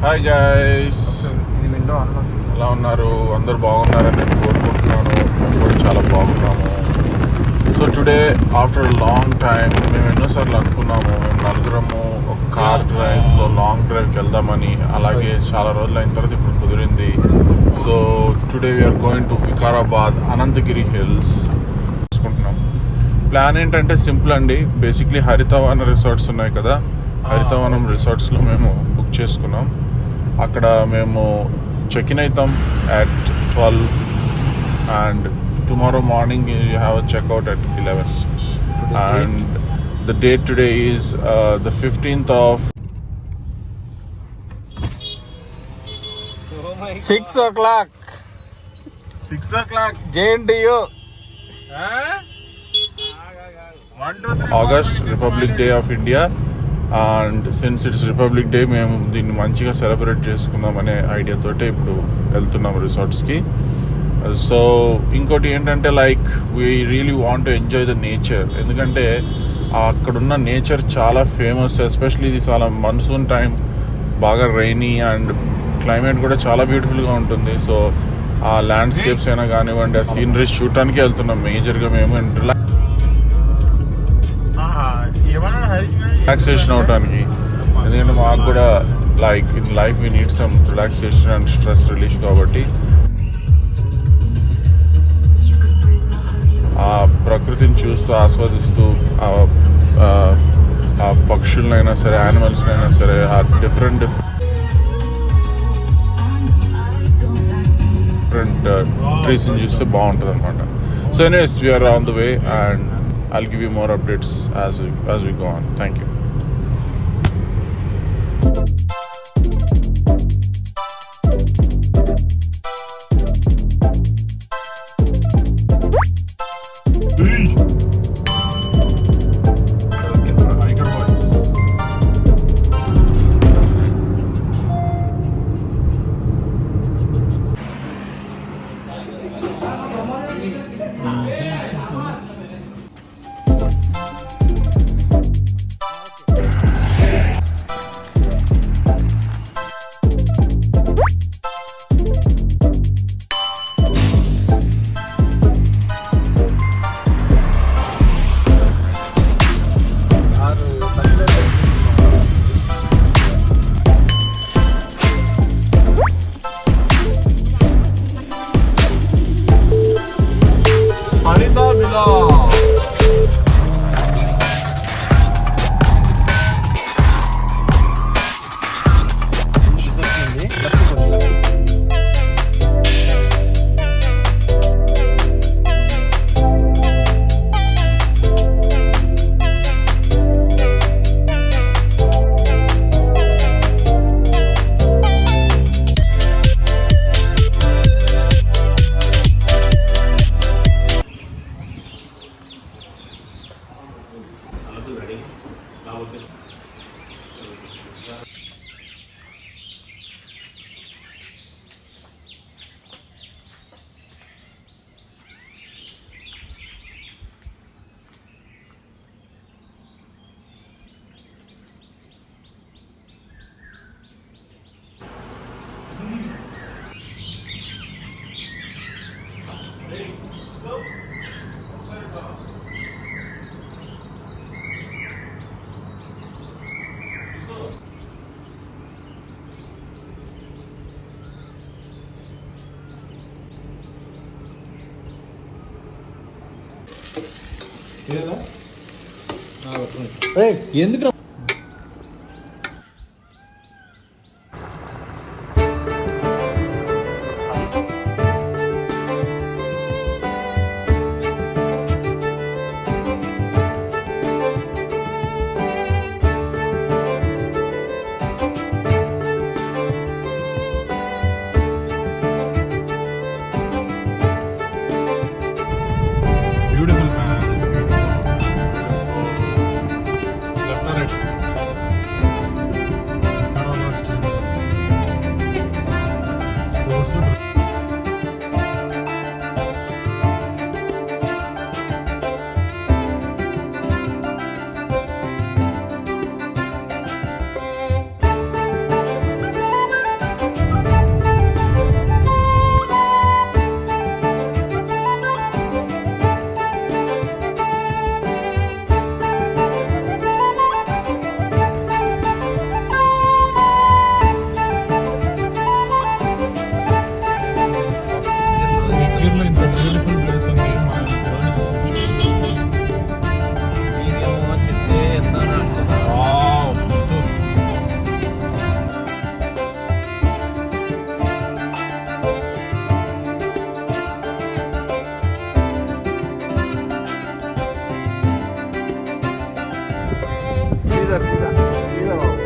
Hi guys, ఎలా ఉన్నారు? అందరు బాగున్నారని నేను కోరుకుంటున్నాను. మేము కూడా చాలా బాగున్నాము. So today after long time మేము ఎన్నోసార్లు అనుకున్నాము మేము నలుగురము ఒక కార్ డ్రైవ్లో లాంగ్ డ్రైవ్కి వెళ్దామని. అలాగే చాలా రోజులు అయిన తర్వాత ఇప్పుడు కుదిరింది. So today we're going to Vikarabad Ananthagiri hills తీసుకుంటున్నాం. ప్లాన్ ఏంటంటే సింపుల్ అండి. బేసిక్లీ హరితవనం రిసార్ట్స్ ఉన్నాయి కదా, హరితవనం రిసార్ట్స్లో మేము బుక్ చేసుకున్నాం. అక్కడ మేము చెక్ ఇన్ అవుతాం at 12 and tomorrow morning you have a checkout at 11 and the date today is the 15th of 6 o'clock 6 o'clock JNTU August, Republic Day of India. And since it's republic day మేము దీన్ని మంచిగా celebrate చేసుకుందాం అనే ఐడియాతోటే ఇప్పుడు వెళ్తున్నాం రిసార్ట్స్కి. So ఇంకోటి ఏంటంటే like we really want to enjoy the nature. ఎందుకంటే అక్కడున్న నేచర్ చాలా ఫేమస్. ఎస్పెషలీ ఇది చాలా మన్సూన్ టైం, బాగా రైనీ అండ్ క్లైమేట్ కూడా చాలా బ్యూటిఫుల్గా ఉంటుంది. సో ఆ ల్యాండ్స్కేప్స్ అయినా కానివ్వండి, ఆ సీనరీస్ చూడటానికి వెళ్తున్నాం మేజర్గా మేము. అండ్ రిలాక్సేషన్ అవడానికి, ఎందుకంటే మాకు కూడా like in life we need some relaxation and stress relief. కాబట్టి ఆ ప్రకృతిని చూస్తూ ఆస్వాదిస్తూ ఆ పక్షులనైనా సరే, యానిమల్స్నైనా సరే, ఆ డిఫరెంట్ ట్రీస్ని చూస్తే బాగుంటుంది అనమాట. So anyways we're on the way and I'll give you more updates as we go on. Thank you. ఎందుకు Beautiful man. Left or right? సీదా సీదా సీదా బాబు